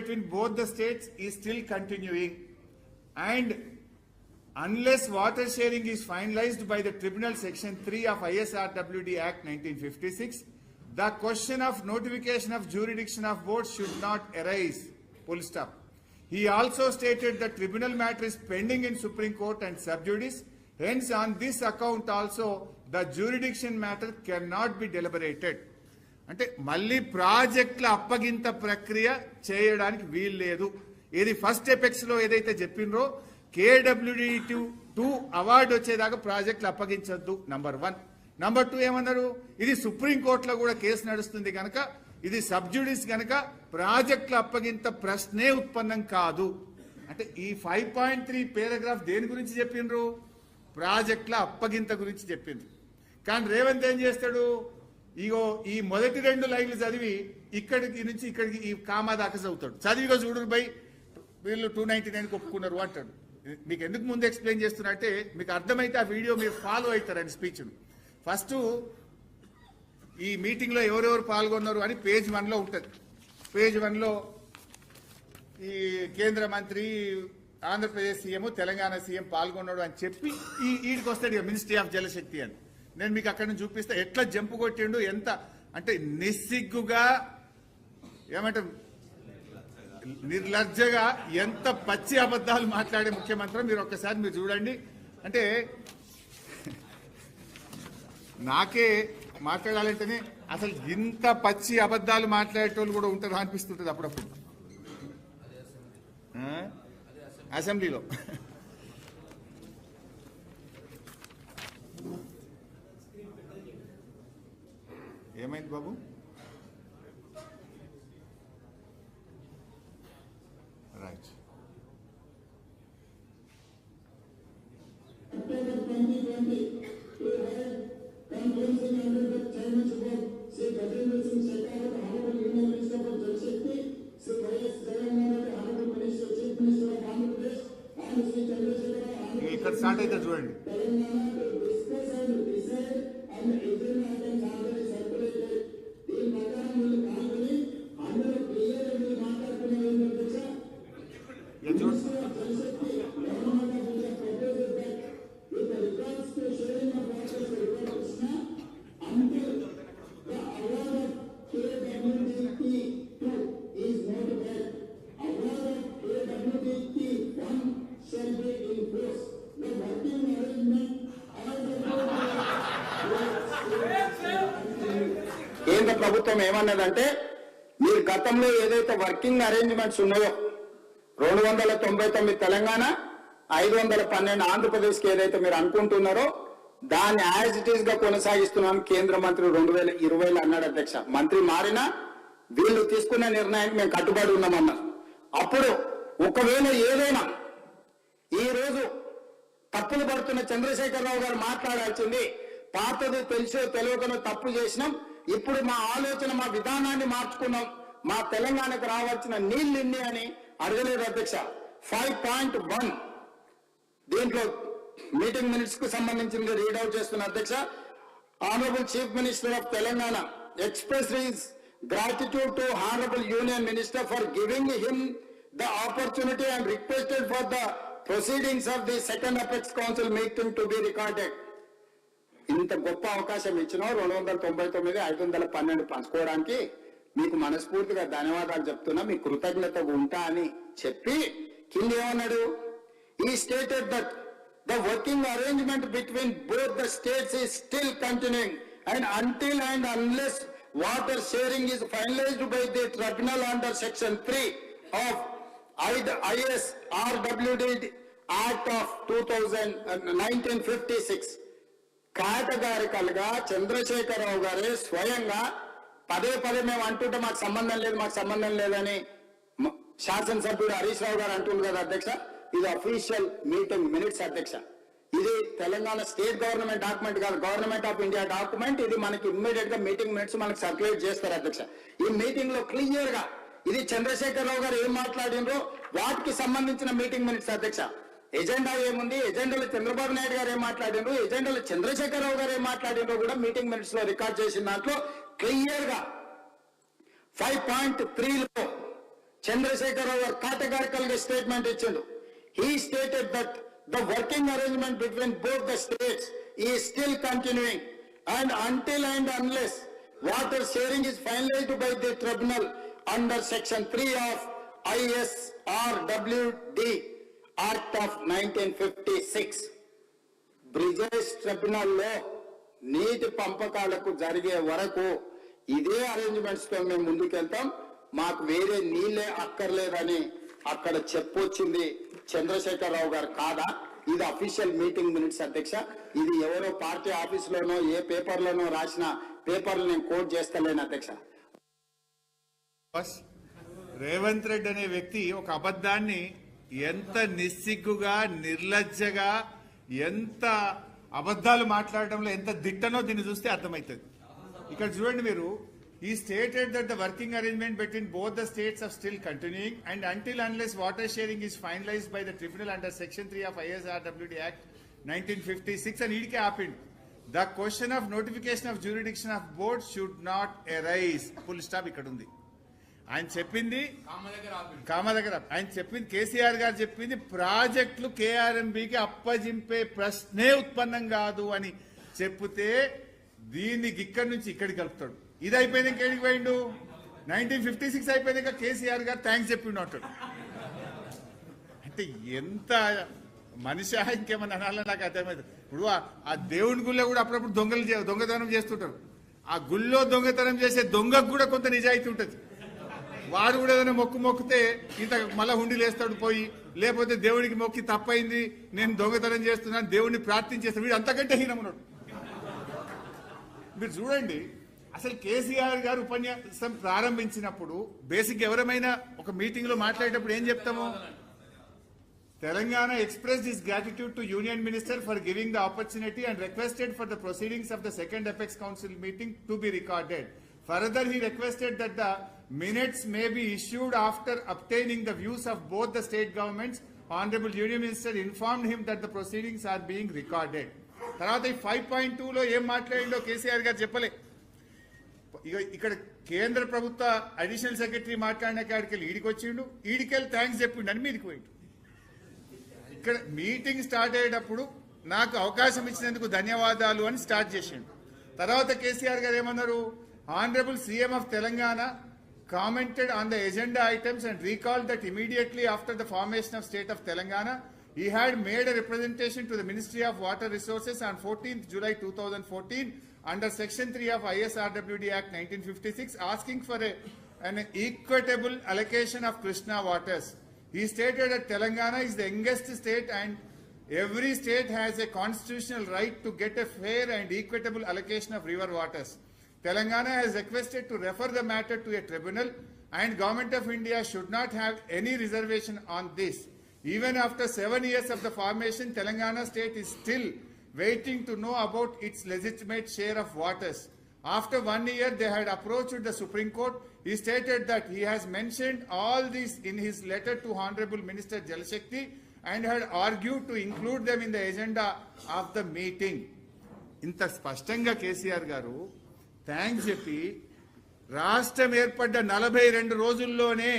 between both the states is still continuing, and unless water sharing is finalized by the Tribunal Section 3 of ISRWD Act 1956, the question of notification of jurisdiction of boards should not arise. Full stop. He also stated the tribunal matter is pending in Supreme Court and sub judice. Hence, on this account also, the jurisdiction matter cannot be deliberated. అంటే మళ్ళీ ప్రాజెక్టుల అప్పగింత ప్రక్రియ చేయడానికి వీలు లేదు. ఇది first apex లో ఏదైతే చెప్పినరో KWD2 అవార్డు వచ్చేదాకా ప్రాజెక్టులు అప్పగించొద్దు, నంబర్ 1. నంబర్ 2 ఏమన్నారు, ఇది సుప్రీంకోర్టులో కూడా కేసు నడుస్తుంది కనుక ఇది సబ్జుడిస్ కనుక ప్రాజెక్టుల అప్పగింత ప్రశ్నే ఉత్పన్నం కాదు. అంటే ఈ 5.3 పారాగ్రాఫ్ దేని గురించి చెప్పిండ్రు, ప్రాజెక్టుల అప్పగింత గురించి చెప్పిండ్రు. కానీ రేవంత్ ఏం చేస్తాడు, ఇగో ఈ మొదటి 2 లైన్లు చదివి ఇక్కడికి నుంచి ఇక్కడికి ఈ కామా దాకా చదువుతాడు. చదివిగా చూడు బై వీళ్ళు 299 ఒప్పుకున్నారు అంటాడు. మీకు ఎందుకు ముందు ఎక్స్ప్లెయిన్ చేస్తున్నా అంటే మీకు అర్థమైతే ఆ వీడియో మీరు ఫాలో అవుతారని స్పీచ్ను. ఫస్ట్ ఈ మీటింగ్లో ఎవరెవరు పాల్గొన్నారు అని పేజ్ 1లో ఉంటుంది. పేజ్ 1లో ఈ కేంద్ర మంత్రి, ఆంధ్రప్రదేశ్ సీఎం, తెలంగాణ సీఎం పాల్గొన్నాడు అని చెప్పి ఈడికి వస్తాడు ఇక మినిస్ట్రీ ఆఫ్ జలశక్తి అని. నేను మీకు అక్కడ నుంచి చూపిస్తా ఎట్లా జంపు కొట్టిండు, ఎంత అంటే నిస్సిగ్గుగా, ఏమంటే నిర్లజ్జగా ఎంత పచ్చి అబద్ధాలు మాట్లాడే ముఖ్యమంత్రి మీరు ఒక్కసారి మీరు చూడండి. అంటే నాకే మాట్లాడాలంటేనే అసలు ఇంత పచ్చి అబద్ధాలు మాట్లాడేటోళ్ళు కూడా ఉంటారు అనిపిస్తుంటుంది అప్పుడప్పుడు అసెంబ్లీలో. ఏమైంది బాబు? రైట్. ఇక్కడ స్టార్ట్ అయితే చూడండి. కేంద్ర ప్రభుత్వం ఏమన్నదంటే మీరు గతంలో ఏదైతే వర్కింగ్ అరేంజ్మెంట్స్ ఉన్నాయో 299 తెలంగాణ, 512 ఆంధ్రప్రదేశ్కి ఏదైతే మీరు అనుకుంటున్నారో దాన్ని యాజ్ ఇట్ ఈస్ గా కొనసాగిస్తున్నాను కేంద్ర మంత్రి 2020లో అన్నాడు అధ్యక్ష. మంత్రి మారినా వీళ్ళు తీసుకున్న నిర్ణయానికి మేము కట్టుబడి ఉన్నామన్నారు. అప్పుడు ఒకవేళ ఏదైనా ఈ రోజు తప్పులు పడుతున్న చంద్రశేఖరరావు గారు మాట్లాడాల్సింది, పాతది తెలిసో తెలియకనో తప్పు చేసినాం, ఇప్పుడు మా ఆలోచన మా విధానాన్ని మార్చుకున్నాం, మా తెలంగాణకు రావాల్సిన నీళ్ళు ఇన్ని అని అడగలేదు అధ్యక్ష. 5.1 దీంట్లో మీటింగ్ మినిట్స్ కు సంబంధించింది రీడౌట్ చేస్తున్న అధ్యక్ష. Honourable chief minister of Telangana expressed his gratitude to Honorable Union Minister for giving him the opportunity and requested for the proceedings of the second Apex Council meeting to be recorded. ఇంత గొప్ప అవకాశం ఇచ్చినా 299, 512 పంచుకోవడానికి మీకు మనస్ఫూర్తిగా ధన్యవాదాలు చెప్తున్నా, మీ కృతజ్ఞతగా ఉంటా అని చెప్పి కింద ఏమన్నాడు, he stated that the working arrangement between both the states is still continuing and until and unless water sharing is finalized by the tribunal under section 3 of ISRWD Act of 1956 కేటగారికల్గా Chandrashekar Rao గారే స్వయంగా పదే మేము అంటుంటే మాకు సంబంధం లేదని శాసనసభ్యుడు హరీష్ రావు గారు అంటుంది కదా అధ్యక్ష. ఇది అఫీషియల్ మీటింగ్ మినిట్స్ అధ్యక్ష. ఇది తెలంగాణ స్టేట్ గవర్నమెంట్ డాక్యుమెంట్ కాదు, గవర్నమెంట్ ఆఫ్ ఇండియా డాక్యుమెంట్. ఇది మనకి ఇమ్మీడియట్ గా మీటింగ్ మినిట్స్ మనకి సర్క్యులేట్ చేస్తారు అధ్యక్ష. ఈ మీటింగ్ లో క్లియర్ గా ఇది చంద్రశేఖరరావు గారు ఏం మాట్లాడినరో వాటికి సంబంధించిన మీటింగ్ మినిట్స్ అధ్యక్ష. ఎజెండా ఏముంది, ఎజెండాలో చంద్రబాబు నాయుడు గారు ఏం మాట్లాడినరు, ఎజెండాలో చంద్రశేఖరరావు గారు ఏం మాట్లాడినరో కూడా మీటింగ్ మినిట్స్ లో రికార్డ్ చేసిన దాంట్లో క్లియర్ గా 5.3లో చంద్రశేఖర్ రావు గారు categorical గా స్టేట్మెంట్ ఇచ్చిండు. He stated that the working arrangement between both the states is still continuing and until and unless water sharing is finalized by the tribunal under section 3 of ISRWD Act of 1956. Brijesh tribunal లో నీటి పంపకాలకు జరిగే వరకు ఇదే arrangements తో మేము ముందుకెళ్తాం, మాకు వేరే నీళ్ళే అక్కర్లేదని అక్కడ చెప్పొచ్చింది చంద్రశేఖర్ రావు గారు కాదా? ఇది అఫీషియల్ మీటింగ్ మినిట్స్ అధ్యక్ష. ఇది ఎవరో పార్టీ ఆఫీసులోనో ఏ పేపర్లోనో రాసిన పేపర్లు నేను కోట్ చేస్తలేను అధ్యక్ష. రేవంత్ రెడ్డి అనే వ్యక్తి ఒక అబద్ధాన్ని ఎంత నిస్సిగ్గుగా నిర్లజ్జగా ఎంత అబద్ధాలు మాట్లాడడంలో ఎంత దిట్టనో దీన్ని చూస్తే అర్థమవుతుంది. ఇక్కడ చూడండి మీరు, he stated that the working arrangement between both the states are still continuing and until unless water sharing is finalized by the tribunal under section 3 of ISRWD Act 1956 and idike happened. The question of notification of jurisdiction of board should not arise. Full stop ikkada undi. ఆయన చెప్పింది కామ దగ్గర ఆయన చెప్పింది కేసీఆర్ గారు చెప్పింది ప్రాజెక్టులు కేఆర్ఎంబికి అప్పజింపే ప్రశ్నే ఉత్పన్నం కాదు అని చెప్తే దీనికి ఇక్కడి నుంచి ఇక్కడికి కలుపుతాడు. ఇది అయిపోయింది ఇంకేడికి పోయిండు. 1956 అయిపోయింది కేసీఆర్ గారు థ్యాంక్స్ చెప్పిండు అంటాడు. అంటే ఎంత మనిషి ఇంకేమన్నా అనాలని నాకు అర్థమైంది. ఇప్పుడు ఆ దేవుని గుళ్ళో కూడా అప్పుడప్పుడు దొంగతనం చేస్తుంటారు. ఆ గుళ్ళో దొంగతనం చేసే దొంగకు కూడా కొంత నిజాయితీ ఉంటుంది. వాడు కూడా ఏదైనా మొక్కితే ఇంత మళ్ళా హుండీలు వేస్తాడు పోయి, లేకపోతే దేవుడికి మొక్కి తప్పైంది నేను దొంగతనం చేస్తున్నాను దేవుడిని ప్రార్థించేస్తాడు. వీడు అంతకంటే హీనమున్నాడు. మీరు చూడండి, అసలు కేసీఆర్ గారు ఉపన్యాసం ప్రారంభించినప్పుడు బేసిక్ ఎవరైనా ఒక మీటింగ్ లో మాట్లాడేటప్పుడు ఏం చెప్తాము? Telangana expressed his gratitude to Union Minister for giving the opportunity and requested for the proceedings of the second Apex Council meeting to be recorded. Further, he requested that the minutes may be issued after obtaining the views of both the state governments. Honorable Union Minister informed him that the proceedings are being recorded. తర్వాత ఈ 5.2 లో ఏం మాట్లాడిండో కేసీఆర్ గారు చెప్పలే. ఇక్కడ కేంద్ర ప్రభుత్వ additional secretary మాట్లాడిన కాడికి ఈడికి వచ్చిండు, ఈడికెళ్ళి థ్యాంక్స్ చెప్పిండు అని మీదికి పోయిండు. ఇక్కడ మీటింగ్ స్టార్ట్ అయ్యేటప్పుడు నాకు అవకాశం ఇచ్చినందుకు ధన్యవాదాలు అని స్టార్ట్ చేసిండు. తర్వాత కేసీఆర్ గారు ఏమన్నారు? Honorable CM of Telangana commented on the agenda items and recalled that immediately after the formation of state of Telangana, he had made a representation to the Ministry of Water Resources on 14th July 2014 under Section 3 of ISRWD Act 1956 asking for an equitable allocation of Krishna waters. He stated that Telangana is the youngest state and every state has a constitutional right to get a fair and equitable allocation of river waters. Telangana has requested to refer the matter to a tribunal and Government of India should not have any reservation on this. Even after 7 years of the formation, Telangana state is still waiting to know about its legitimate share of waters. After 1 year, they had approached the Supreme Court. He stated that he has mentioned all this in his letter to Honorable Minister Jal Shakti and had argued to include them in the agenda of the meeting. ఇంత స్పష్టంగా కేసీఆర్ గారు thanks చెప్పి రాష్ట్రం ఏర్పడ్డ 42 రోజుల్లోనే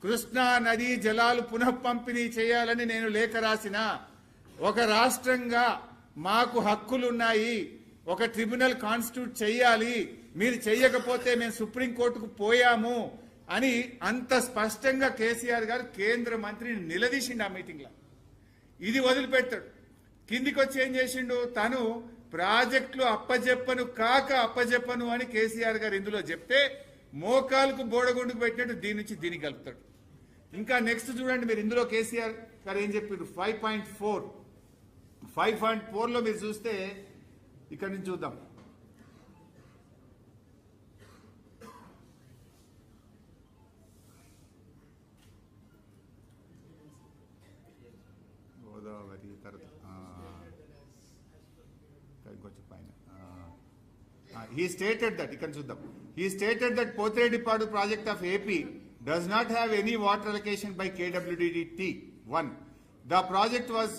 కృష్ణా నదీ జలాలు పునః పంపిణీ చేయాలని నేను లేఖ రాసిన, ఒక రాష్ట్రంగా మాకు హక్కులున్నాయి, ఒక ట్రిబ్యునల్ కాన్స్టిట్యూట్ చేయాలి, మీరు చెయ్యకపోతే మేము సుప్రీంకోర్టుకు పోయాము అని అంత స్పష్టంగా కేసీఆర్ గారు కేంద్ర మంత్రిని నిలదీసిండు ఆ మీటింగ్లో. ఇది వదిలిపెట్టాడు. కిందికి వచ్చి ఏం చేసిండు? తను ప్రాజెక్టులు అప్పజెప్పను అని కేసీఆర్ గారు ఇందులో చెప్తే మోకాలకు బోడగుండుకు పెట్టినట్టు దీని నుంచి దీనికి కలుపుతాడు. ఇంకా నెక్స్ట్ చూడండి మీరు, ఇందులో కేసీఆర్ గారు ఏం చెప్పారు? 5.4 లో మీరు చూస్తే ఇక్కడ నుంచి చూద్దాం. గోదావరి తర్వాత ఇంకొంచెం పైన he stated that ఇక్కడ చూద్దాం. He stated that Pothredipadu project of AP does not have any water allocation by KWDT. 1. The project was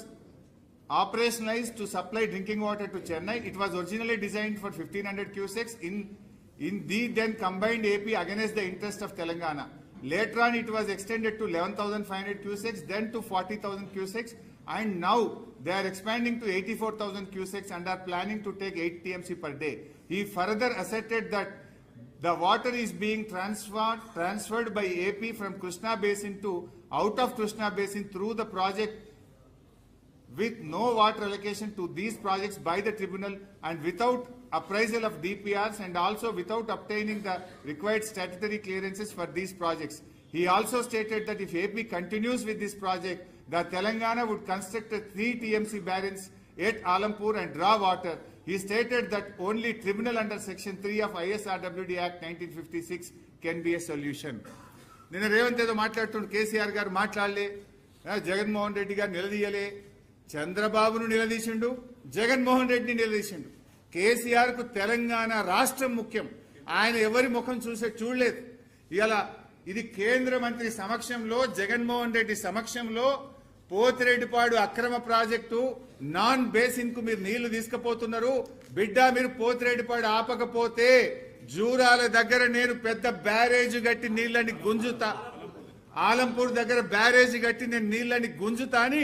operationalized to supply drinking water to Chennai. It was originally designed for 1500 cusecs in the then combined AP against the interest of Telangana. Later on, it was extended to 11,500 cusecs, then to 40,000 cusecs, and now they are expanding to 84,000 cusecs and are planning to take 8 TMC per day. He further asserted that the water is being transferred by AP from Krishna Basin to out of Krishna Basin through the project with no water allocation to these projects by the tribunal and without appraisal of DPRs and also without obtaining the required statutory clearances for these projects. He also stated that if AP continues with this project, the Telangana would construct a 3 TMC barrels at Alampur and draw water. He stated that only tribunal under section 3 of ISRWD Act 1956 can be a solution. నిన్న రేవంత్ ఏదో మాట్లాడుతుండు, కేసీఆర్ గారు మాట్లాడలే, జగన్మోహన్ రెడ్డి గారు నిలదీయలే, చంద్రబాబును నిలదీసిండు, జగన్మోహన్ రెడ్డిని నిలదీసిండు. కేసీఆర్ కు తెలంగాణ రాష్ట్రం ముఖ్యం, ఆయన ఎవరి ముఖం చూడలేదు. ఇలా ఇది కేంద్ర మంత్రి సమక్షంలో, జగన్మోహన్ రెడ్డి సమక్షంలో పోతిరెడ్డిపాడు అక్రమ ప్రాజెక్టు నాన్ బేసిన్ కు మీరు నీళ్లు తీసుకుపోతున్నారు. బిడ్డ, మీరు పోతిరెడ్డిపాడు ఆపకపోతే జూరాల దగ్గర నేను పెద్ద బ్యారేజ్ గట్టి నీళ్ళని గుంజుతా, ఆలంపూర్ దగ్గర బ్యారేజ్ గట్టి నేను నీళ్ళని గుంజుతా అని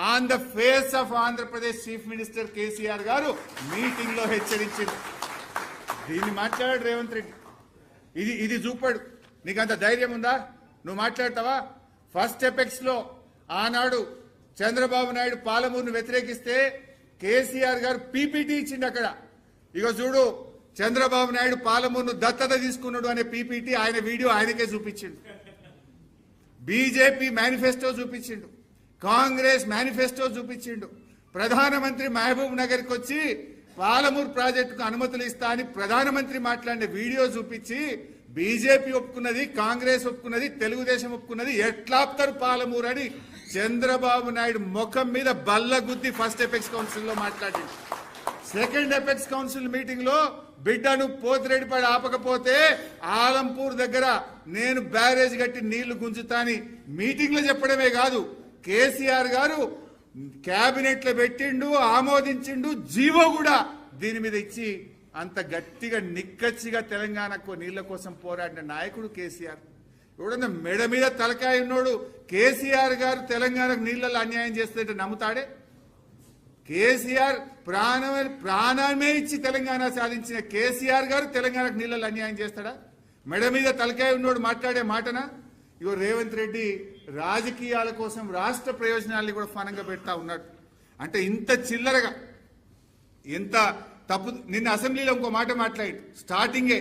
on the face of Andhra Pradesh chief minister KCR గారు మీటింగ్ లో హెచ్చరించింది. దీన్ని మాట్లాడాడు రేవంత్ రెడ్డి. ఇది చూపాడు. నీకు అంత ధైర్యం ఉందా? నువ్వు మాట్లాడతావా? ఫస్ట్ ఎపెక్స్ లో ఆనాడు చంద్రబాబు నాయుడు పాలమూరును వ్యతిరేకిస్తే కేసీఆర్ గారు పీపీటీ ఇచ్చిండు. అక్కడ ఇగో చూడు, చంద్రబాబు నాయుడు పాలమూరును దత్తత తీసుకున్నాడు అనే పీపీటీ ఆయన వీడియో ఆయనకే చూపించిండు. బీజేపీ మేనిఫెస్టో చూపించిండు, కాంగ్రెస్ మేనిఫెస్టో చూపించిండు. ప్రధానమంత్రి మహబూబ్ నగర్కి వచ్చి పాలమూరు ప్రాజెక్టుకు అనుమతులు ఇస్తా అని ప్రధానమంత్రి మాట్లాడిన వీడియో చూపించి బీజేపీ ఒప్పుకున్నది, కాంగ్రెస్ ఒప్పుకున్నది, తెలుగుదేశం ఒప్పుకున్నది, ఎట్లా ఆపుతారు పాలమూరు అని చంద్రబాబు నాయుడు ముఖం మీద బల్లగుద్ది ఫస్ట్ ఎపెక్స్ కౌన్సిల్ లో మాట్లాడింది. సెకండ్ ఎపెక్స్ కౌన్సిల్ మీటింగ్ లో బిడ్డను పోతిరెడ్డిపాడు ఆపకపోతే ఆలంపూర్ దగ్గర నేను బ్యారేజ్ కట్టి నీళ్లు గుంజుతాని మీటింగ్ లో చెప్పడమే కాదు, కేసీఆర్ గారు కేబినెట్ లో పెట్టిండు, ఆమోదించిండు, జీవో కూడా దీని మీద ఇచ్చి అంత గట్టిగా నిక్కచ్చిగా తెలంగాణకు నీళ్ల కోసం పోరాడిన నాయకుడు కేసీఆర్. ఎవడన్నా మెడ మీద తలకాయ ఉన్నోడు కేసీఆర్ గారు తెలంగాణకు నీళ్లలో అన్యాయం చేస్తుంటే నమ్ముతాడే? కేసీఆర్ ప్రాణమే ఇచ్చి తెలంగాణ సాధించిన కేసీఆర్ గారు తెలంగాణకు నీళ్లలో అన్యాయం చేస్తాడా? మెడ మీద తలకాయ ఉన్నోడు మాట్లాడే మాటనా? ఇగో రేవంత్ రెడ్డి రాజకీయాల కోసం రాష్ట్ర ప్రయోజనాల్ని కూడా ఫనంగా పెడతా ఉన్నాడు. అంటే ఇంత చిల్లరగా, ఎంత తప్పు. నిన్న అసెంబ్లీలో ఇంకో మాట మాట్లాడి స్టార్టింగే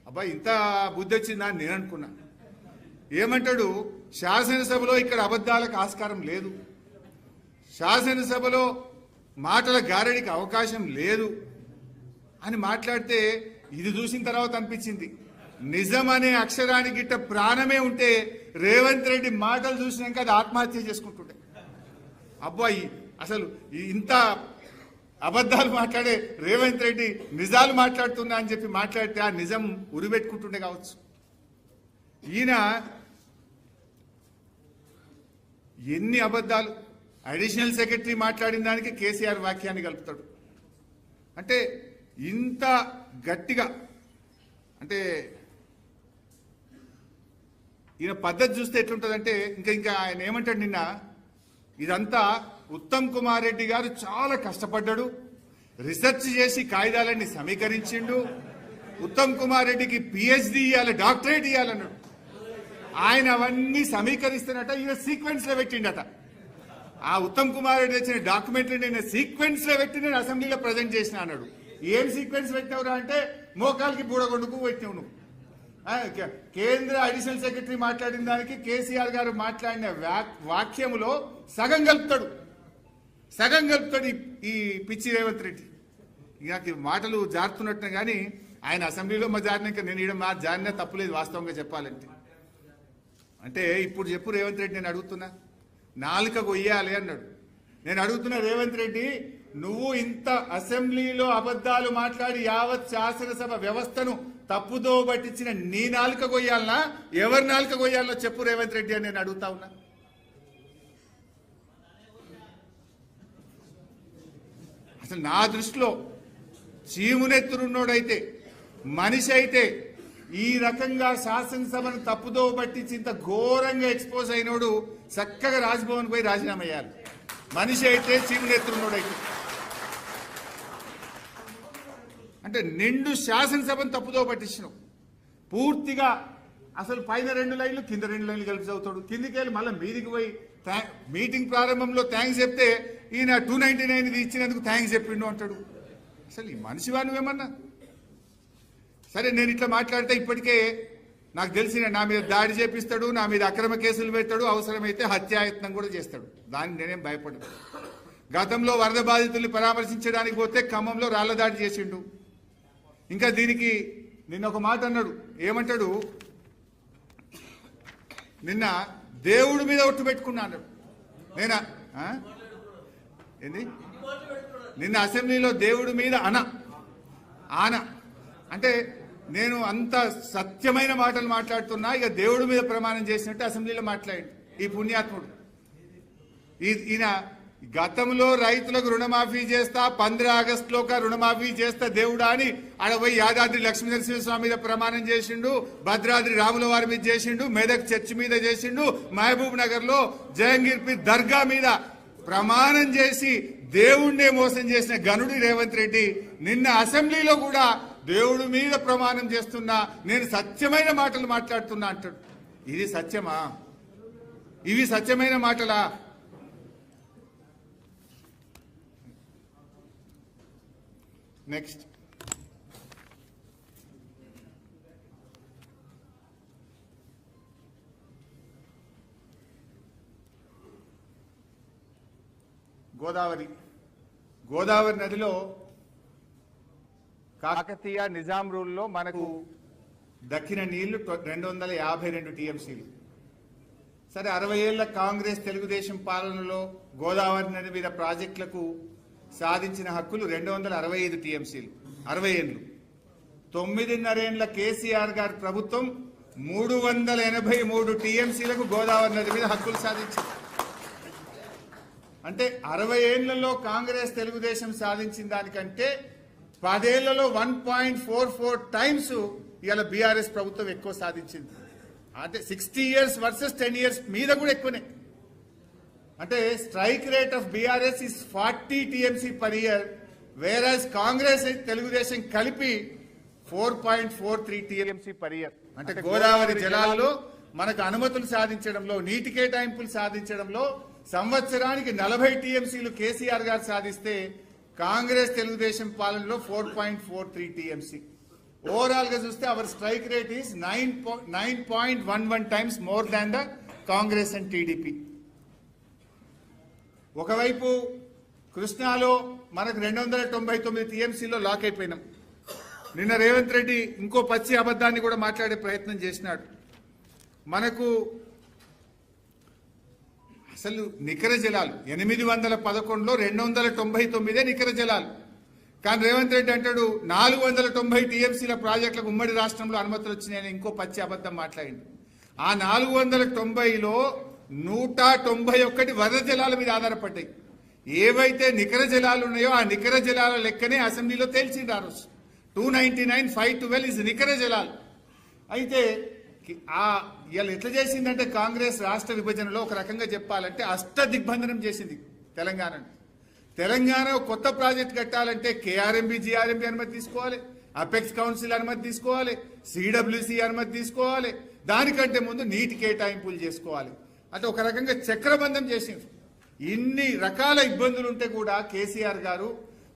అబ్బాయి ఇంత బుద్ధి వచ్చిందా అని నేను అనుకున్నా. ఏమంటాడు, శాసనసభలో ఇక్కడ అబద్ధాలకు ఆస్కారం లేదు, శాసనసభలో మాటల గారడికి అవకాశం లేదు అని మాట్లాడితే ఇది చూసిన తర్వాత అనిపించింది నిజం అనే అక్షరానికి గిట్ట ప్రాణమే ఉంటే రేవంత్ రెడ్డి మాటలు చూసినాక అది ఆత్మహత్య చేసుకుంటుండే. అబ్బాయి అసలు ఇంత అబద్ధాలు మాట్లాడే రేవంత్ రెడ్డి నిజాలు మాట్లాడుతున్నా అని చెప్పి మాట్లాడితే ఆ నిజం ఉరిపెట్టుకుంటుండే కావచ్చు. ఈయన ఎన్ని అబద్ధాలు, అడిషనల్ సెక్రటరీ మాట్లాడిన దానికి కేసీఆర్ వాక్యాన్ని కలుపుతాడు. అంటే ఇంత గట్టిగా, అంటే ఈయన పద్ధతి చూస్తే ఎట్లుంటుందంటే ఇంకా ఆయన ఏమంటాడు, నిన్న ఇదంతా ఉత్తమ్ కుమార్ రెడ్డి గారు చాలా కష్టపడ్డాడు, రీసెర్చ్ చేసి కాగితాలన్నీ సమీకరించిండు, ఉత్తమ్ కుమార్ రెడ్డికి పిహెచ్డి ఇవ్వాలి, డాక్టరేట్ ఇవ్వాలన్నాడు. ఆయన అవన్నీ సమీకరిస్తున్నట ఈయన సీక్వెన్స్ లో పెట్టిండట. ఆ ఉత్తమ్ కుమార్ రెడ్డి తెచ్చిన డాక్యుమెంట్లు నేను సీక్వెన్స్ లో పెట్టి నేను అసెంబ్లీలో ప్రజెంట్ చేసిన అన్నాడు. ఏం సీక్వెన్స్ పెట్టినవరా అంటే మోకాలకి బూడగొండుకు పెట్టినావు నువ్వు. కేంద్ర అడిషనల్ సెక్రటరీ మాట్లాడిన దానికి కేసీఆర్ గారు మాట్లాడిన వాక్యములో సగం కలుపుతాడు ఈ పిచ్చి రేవంత్ రెడ్డి. నాకు మాటలు జారుతున్నట్టు కానీ ఆయన అసెంబ్లీలో మా జారినాక నేను ఈడ మా జారినా తప్పులేదు వాస్తవంగా చెప్పాలంటే. అంటే ఇప్పుడు చెప్పు రేవంత్ రెడ్డి, నేను అడుగుతున్నా, నాలుక కొయ్యాలి అన్నాడు. నేను అడుగుతున్నా రేవంత్ రెడ్డి, నువ్వు ఇంత అసెంబ్లీలో అబద్ధాలు మాట్లాడి యావత్ శాసనసభ వ్యవస్థను తప్పుదో పట్టించిన నీ నాలుక కొయ్యాలనా, ఎవరి నాలుక కొయ్యాలనో చెప్పు రేవంత్ రెడ్డి అని నేను అడుగుతా ఉన్నా. అసలు నా దృష్టిలో చీమునెత్తురున్నోడైతే, మనిషి అయితే, ఈ రకంగా శాసనసభను తప్పుదో పట్టించి ఇంత ఘోరంగా ఎక్స్పోజ్ అయినోడు చక్కగా రాజ్భవన్ పోయి రాజీనామా చేయాలి. మనిషి అయితే చీమునెత్తున్నోడు అయితే. అంటే నిండు శాసనసభను తప్పుదో పట్టించినావు పూర్తిగా. అసలు పైన 2 లైన్లు కింద 2 లైన్లు కలిపి చదువుతాడు. కిందికి వెళ్ళి మళ్ళీ మీదికి పోయి మీటింగ్ ప్రారంభంలో థ్యాంక్స్ చెప్తే ఈయన 299 ఇచ్చినందుకు థ్యాంక్స్ చెప్పిండు అంటాడు. అసలు ఈ మనిషివా నువ్వేమన్నా? సరే, నేను ఇట్లా మాట్లాడితే ఇప్పటికే నాకు తెలిసిన నా మీద దాడి చేపిస్తాడు, నా మీద అక్రమ కేసులు పెడతాడు, అవసరమైతే హత్యాయత్నం కూడా చేస్తాడు. దానికి నేనేం భయపడను. గతంలో వరద బాధితుల్ని పరామర్శించడానికి పోతే ఖమ్మంలో రాళ్ల దాడి చేసిండు. ఇంకా దీనికి నిన్న ఒక మాట అన్నాడు. ఏమంటాడు? నిన్న దేవుడి మీద ఒట్టు పెట్టుకున్నా అన్నాడు. నేనా ఏంది? నిన్న అసెంబ్లీలో దేవుడి మీద ఆన అంటే నేను అంత సత్యమైన మాటలు మాట్లాడుతున్నా, ఇక దేవుడి మీద ప్రమాణం చేసినట్టు అసెంబ్లీలో మాట్లాడి ఈ పుణ్యాత్ముడు. ఈయన గతంలో రైతులకు రుణమాఫీ చేస్తా, 15 ఆగస్టులోక రుణమాఫీ చేస్తా దేవుడా అని ఆడపోయి యాదాద్రి లక్ష్మీనరసింహస్వామి మీద ప్రమాణం చేసిండు, భద్రాద్రి రాముల వారి మీద చేసిండు, మెదక్ చర్చి మీద చేసిండు, మహబూబ్ నగర్ లో జహంగీర్పీర్ దర్గా మీద ప్రమాణం చేసి దేవుణ్ణే మోసం చేసిన గనుడి రేవంత్ రెడ్డి నిన్న అసెంబ్లీలో కూడా దేవుడి మీద ప్రమాణం చేస్తున్నా, నేను సత్యమైన మాటలు మాట్లాడుతున్నా అంటాడు. ఇది సత్యమా? ఇవి సత్యమైన మాటలా? నెక్స్ట్, గోదావరి నదిలో కాకతీయ నిజాం రూల్లో మనకు దక్కిన నీళ్లు 252 టీఎంసీలు. సరే, 60 ఏళ్ల కాంగ్రెస్ తెలుగుదేశం పాలనలో గోదావరి నది మీద ప్రాజెక్టులకు సాధించిన హక్కులు 265 టీఎంసీలు. 60 ఏళ్లు. 9.5 ఏళ్ల కేసీఆర్ గారి ప్రభుత్వం 383 టీఎంసీలకు గోదావరి నది మీద హక్కులు సాధించింది. అంటే 60 ఏళ్లలో కాంగ్రెస్ తెలుగుదేశం సాధించిన దానికంటే 10 ఏళ్లలో 1.44 టైమ్స్ ఇవాళ బీఆర్ఎస్ ప్రభుత్వం ఎక్కువ సాధించింది. అంటే 60 ఇయర్స్ వర్సెస్ 10 ఇయర్స్ మీద కూడా ఎక్కువనే. అంటే strike rate of BRS is 40 TMC per year, whereas Congress Telugudesam కలిపి 4.43 టీఎంసీ పర్ ఇయర్. అంటే గోదావరి జలాల్లో మనకు అనుమతులు సాధించడంలో, నీటి కేటాయింపులు సాధించడంలో సంవత్సరానికి 40 టీఎంసీలు కేసీఆర్ గారు సాధిస్తే కాంగ్రెస్ తెలుగుదేశం పాలనలో 4.43 టీఎంసీ. ఓవరాల్ గా చూస్తే our strike rate is 9.11 times more than the Congress and TDP. ఒకవైపు కృష్ణాలో మనకు 299 టీఎంసీలో లాక్ అయిపోయినాం. నిన్న రేవంత్ రెడ్డి ఇంకో పచ్చి అబద్ధాన్ని కూడా మాట్లాడే ప్రయత్నం చేసినాడు. మనకు అసలు నికర జలాలు 811లో 299 నికర జలాలు. కానీ రేవంత్ రెడ్డి అంటాడు 490 టీఎంసీల ప్రాజెక్టులకు ఉమ్మడి రాష్ట్రంలో అనుమతులు వచ్చినాయని ఇంకో పచ్చి అబద్ధం మాట్లాడింది. ఆ 490లో 191 వరద జలాల మీద ఆధారపడ్డాయి. ఏవైతే నికర జలాలు ఉన్నాయో ఆ నికర జలాల లెక్కనే అసెంబ్లీలో తేల్చింది ఆ రోజు. 299, 512 ఇస్ నికర జలాలు. అయితే ఇవాళ ఎట్లా చేసిందంటే కాంగ్రెస్ రాష్ట్ర విభజనలో ఒక రకంగా చెప్పాలంటే అష్ట దిగ్బంధనం చేసింది తెలంగాణను. తెలంగాణ కొత్త ప్రాజెక్ట్ కట్టాలంటే కేఆర్ఎంబి, జిఆర్ఎంబి అనుమతి తీసుకోవాలి, అపెక్స్ కౌన్సిల్ అనుమతి తీసుకోవాలి, సిడబ్ల్యూసి అనుమతి తీసుకోవాలి, దానికంటే ముందు నీటి కేటాయింపులు చేసుకోవాలి. అంటే ఒక రకంగా చక్రబంధం చేసింది. ఇన్ని రకాల ఇబ్బందులు ఉంటే కూడా కేసీఆర్ గారు